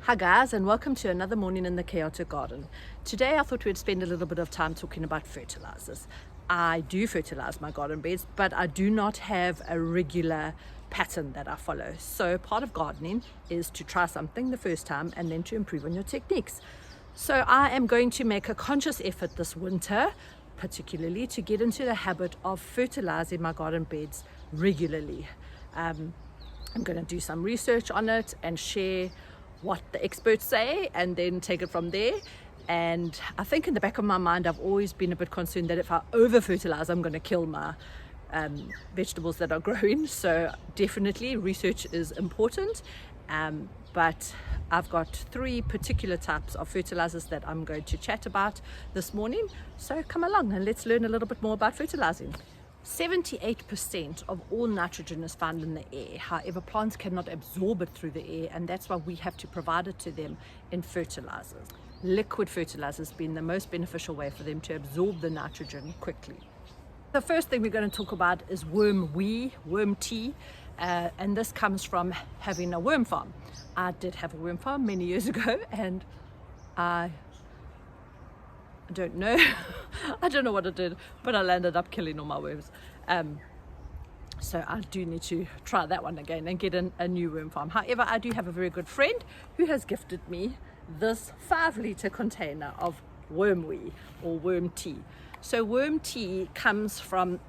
Hi guys, and welcome to another morning in the chaotic garden. Today I thought we'd spend a little bit of time talking about fertilizers. I do fertilize my garden beds, but I do not have a regular pattern that I follow. So part of gardening is to try something the first time and then to improve on your techniques. So I am going to make a conscious effort this winter, particularly to get into the habit of fertilizing my garden beds regularly. I'm going to do some research on it and share what the experts say and then take it from there. And I think in the back of my mind I've always been a bit concerned that if I over fertilize I'm going to kill my vegetables that are growing. So definitely research is important, but I've got 3 particular types of fertilizers that I'm going to chat about this morning. So come along and let's learn a little bit more about fertilizing. 78% of all nitrogen is found in the air. However, plants cannot absorb it through the air, and that's why we have to provide it to them in fertilizers. Liquid fertilizers being the most beneficial way for them to absorb the nitrogen quickly. The first thing we're going to talk about is worm tea, and this comes from having a worm farm. I did have a worm farm many years ago, and I don't know I don't know what I did, but I landed up killing all my worms. So I do need to try that one again and get a new worm farm. However, I do have a very good friend who has gifted me this 5-litre container of worm or worm tea. So worm tea comes from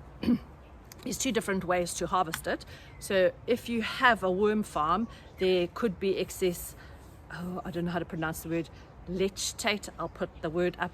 there's 2 different ways to harvest it. So if you have a worm farm, there could be excess, I don't know how to pronounce the word, lechtate. I'll put the word up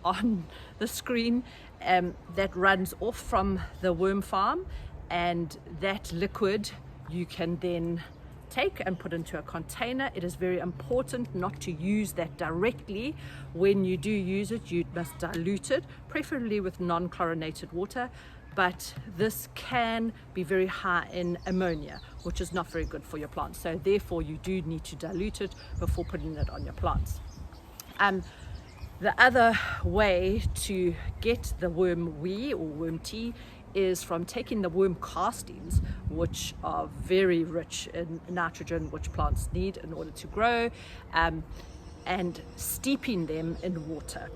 on the screen, that runs off from the worm farm, and that liquid you can then take and put into a container. It is very important not to use that directly. When you do use it, you must dilute it, preferably with non-chlorinated water, but this can be very high in ammonia, which is not very good for your plants. So therefore you do need to dilute it before putting it on your plants. The other way to get the worm or worm tea is from taking the worm castings, which are very rich in nitrogen, which plants need in order to grow, and steeping them in water.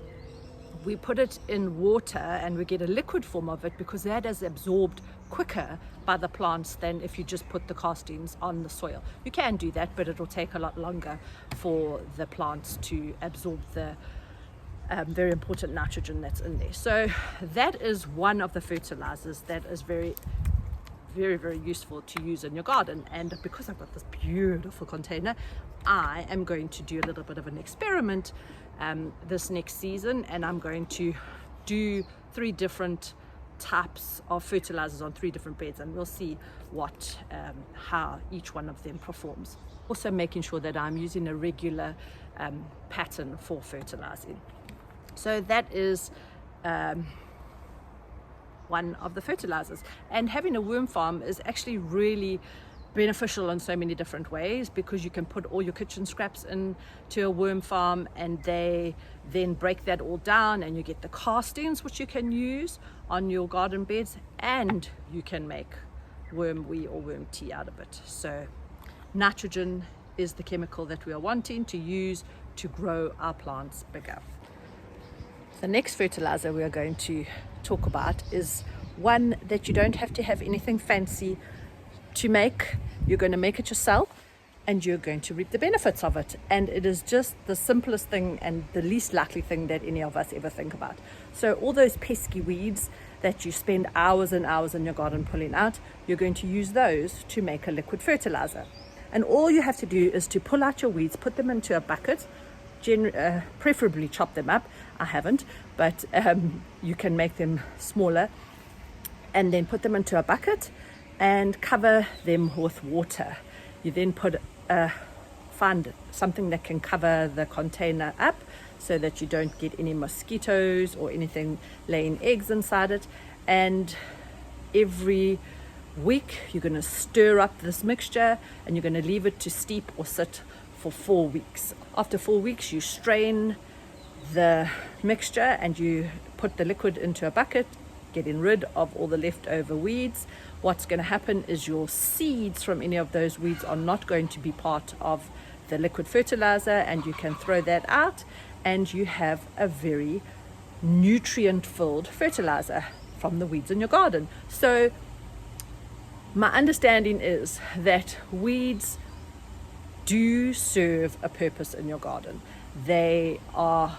We put it in water and we get a liquid form of it because that is absorbed quicker by the plants than if you just put the castings on the soil. You can do that, but it will take a lot longer for the plants to absorb the very important nitrogen that's in there. So that is one of the fertilizers that is very, very useful to use in your garden. And because I've got this beautiful container, I am going to do a little bit of an experiment this next season, and I'm going to do 3 different types of fertilizers on 3 different beds, and we'll see how each one of them performs. Also making sure that I'm using a regular pattern for fertilizing. So that is one of the fertilizers. And having a worm farm is actually really beneficial in so many different ways, because you can put all your kitchen scraps into a worm farm and they then break that all down, and you get the castings which you can use on your garden beds, and you can make worm or worm tea out of it. So nitrogen is the chemical that we are wanting to use to grow our plants bigger. The next fertilizer we are going to talk about is one that you don't have to have anything fancy to make. You're going to make it yourself and you're going to reap the benefits of it. And it is just the simplest thing and the least likely thing that any of us ever think about. So all those pesky weeds that you spend hours and hours in your garden pulling out, you're going to use those to make a liquid fertilizer. And all you have to do is to pull out your weeds, put them into a bucket, preferably chop them up. I haven't, but you can make them smaller, and then put them into a bucket and cover them with water. You then find something that can cover the container up so that you don't get any mosquitoes or anything laying eggs inside it. And every week you're going to stir up this mixture, and you're going to leave it to steep or sit for 4 weeks. After 4 weeks you strain the mixture and you put the liquid into a bucket, getting rid of all the leftover weeds. What's going to happen is your seeds from any of those weeds are not going to be part of the liquid fertilizer, and you can throw that out, and you have a very nutrient-filled fertilizer from the weeds in your garden. So my understanding is that weeds do serve a purpose in your garden. They are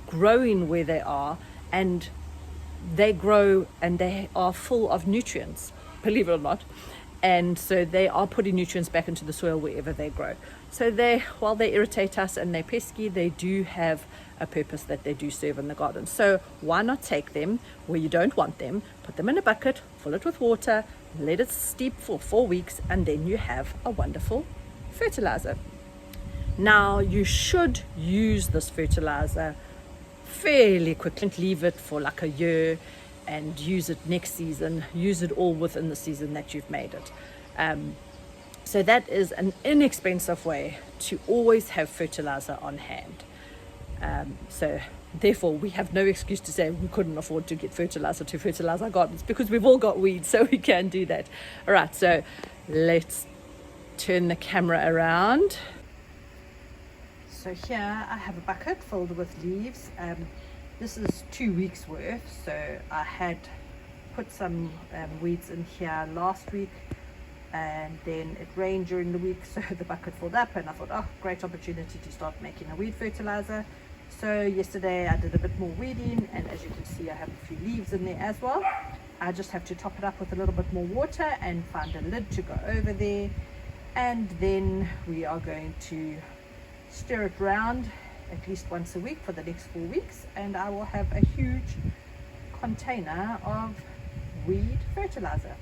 growing where they are, and they grow and they are full of nutrients, believe it or not. And so they are putting nutrients back into the soil wherever they grow. So while they irritate us and they're pesky, they do have a purpose that they do serve in the garden. So why not take them where you don't want them, put them in a bucket, fill it with water, let it steep for 4 weeks, and then you have a wonderful fertilizer. Now you should use this fertilizer fairly quickly, leave it for like a year and use it next season, use it all within the season that you've made it. So that is an inexpensive way to always have fertilizer on hand. So therefore we have no excuse to say we couldn't afford to get fertilizer to fertilize our gardens, because we've all got weeds, so we can do that. All right, so let's turn the camera around. So here I have a bucket filled with leaves. This is 2 weeks worth, so I had put some weeds in here last week, and then it rained during the week, so the bucket filled up, and I thought, oh, great opportunity to start making a weed fertilizer. So yesterday I did a bit more weeding, and as you can see I have a few leaves in there as well. I just have to top it up with a little bit more water and find a lid to go over there, and then we are going to stir it round at least once a week for the next 4 weeks, and I will have a huge container of weed fertilizer.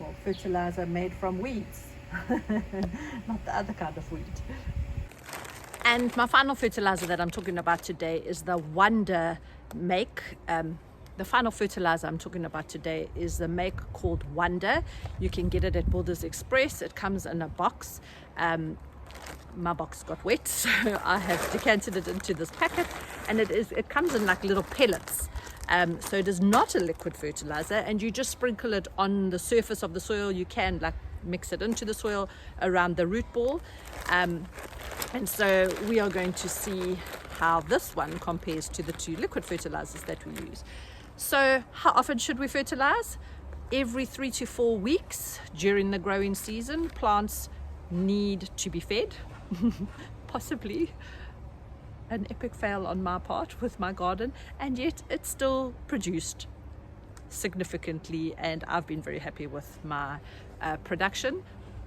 Well, fertilizer made from weeds, not the other kind of weed. And my final fertilizer that I'm talking about today is the Wonder make. The final fertilizer I'm talking about today is the make called Wonder. You can get it at Builders Express. It comes in a box. My box got wet, so I have decanted it into this packet, and it comes in like little pellets. So it is not a liquid fertilizer, and you just sprinkle it on the surface of the soil. You can like mix it into the soil around the root ball, and so we are going to see how this one compares to the 2 liquid fertilizers that we use. So how often should we fertilize? Every 3 to 4 weeks during the growing season. Plants need to be fed. Possibly an epic fail on my part with my garden, and yet it still produced significantly, and I've been very happy with my production,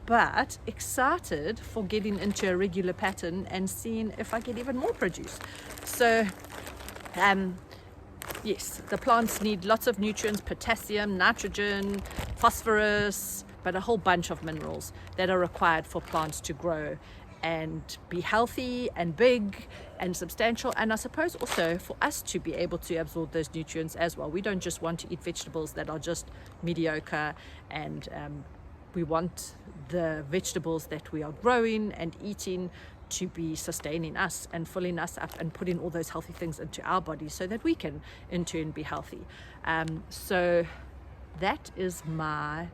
but excited for getting into a regular pattern and seeing if I get even more produce. So yes, the plants need lots of nutrients: potassium, nitrogen, phosphorus, but a whole bunch of minerals that are required for plants to grow and be healthy and big and substantial, and I suppose also for us to be able to absorb those nutrients as well. We don't just want to eat vegetables that are just mediocre, and we want the vegetables that we are growing and eating to be sustaining us and filling us up and putting all those healthy things into our bodies so that we can in turn be healthy. So that is my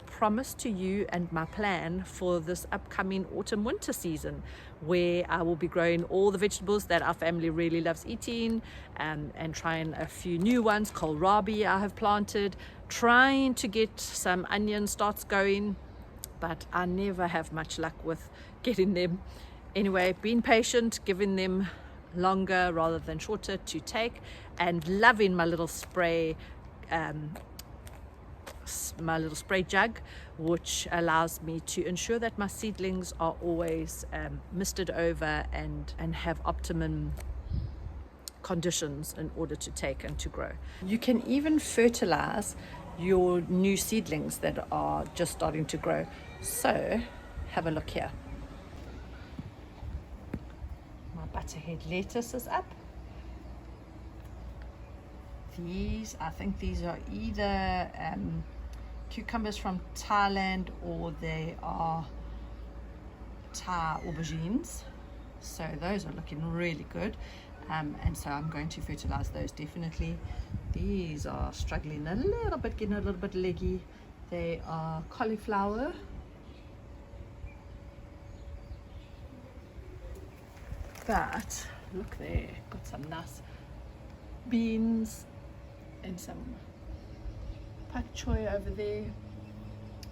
promise to you and my plan for this upcoming autumn winter season, where I will be growing all the vegetables that our family really loves eating, and trying a few new ones. Kohlrabi I have planted, trying to get some onion starts going, but I never have much luck with getting them. Anyway, being patient, giving them longer rather than shorter to take, and loving my little spray jug, which allows me to ensure that my seedlings are always misted over and have optimum conditions in order to take and to grow. You can even fertilize your new seedlings that are just starting to grow. So have a look here. My butterhead lettuce is up. I think these are either cucumbers from Thailand, or they are Thai aubergines. So those are looking really good, and so I'm going to fertilize those definitely. These are struggling a little bit, getting a little bit leggy. They are cauliflower. But look there, got some nice beans and some pak choy over there.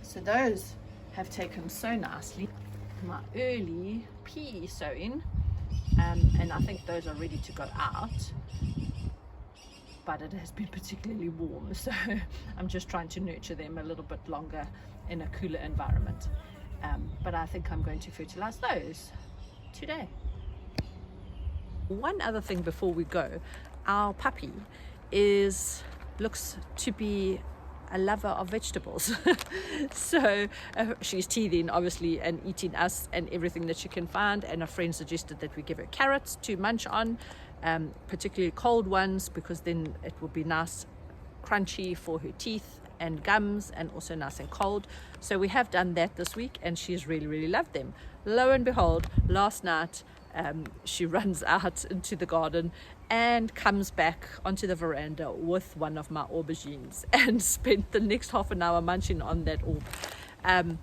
So those have taken so nicely. My early pea sowing, and I think those are ready to go out, but it has been particularly warm, so I'm just trying to nurture them a little bit longer in a cooler environment. But I think I'm going to fertilize those today. One other thing before we go, our puppy looks to be a lover of vegetables. So she's teething obviously and eating us and everything that she can find, and a friend suggested that we give her carrots to munch on, particularly cold ones, because then it will be nice crunchy for her teeth, and gums, and also nice and cold. So we have done that this week, and she's really loved them. Lo and behold, last night she runs out into the garden and comes back onto the veranda with one of my aubergines and spent the next half an hour munching on that orb. And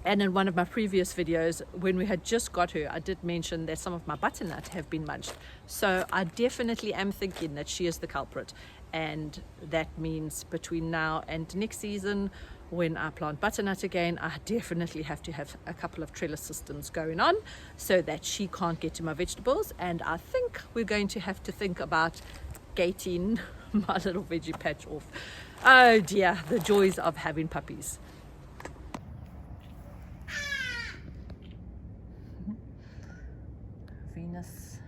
in one of my previous videos, when we had just got her, I did mention that some of my butternut have been munched. So I definitely am thinking that she is the culprit, and that means between now and next season, when I plant butternut again, I definitely have to have a couple of trellis systems going on so that she can't get to my vegetables. And I think we're going to have to think about gating my little veggie patch off. Oh dear, the joys of having puppies. Venus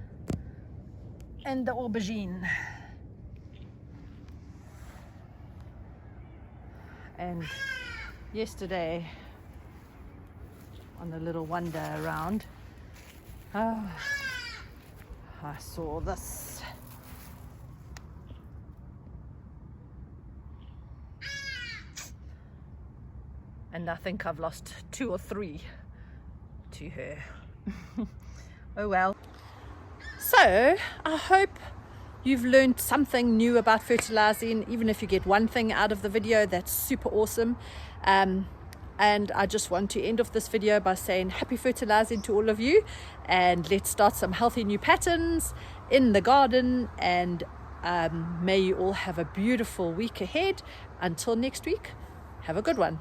and the aubergine. And yesterday, on a little wander around, I saw this. And I think I've lost 2 or 3 to her. Oh well. So I hope you've learned something new about fertilizing. Even if you get one thing out of the video, that's super awesome. And I just want to end off this video by saying happy fertilizing to all of you, and let's start some healthy new patterns in the garden, and may you all have a beautiful week ahead. Until next week, have a good one.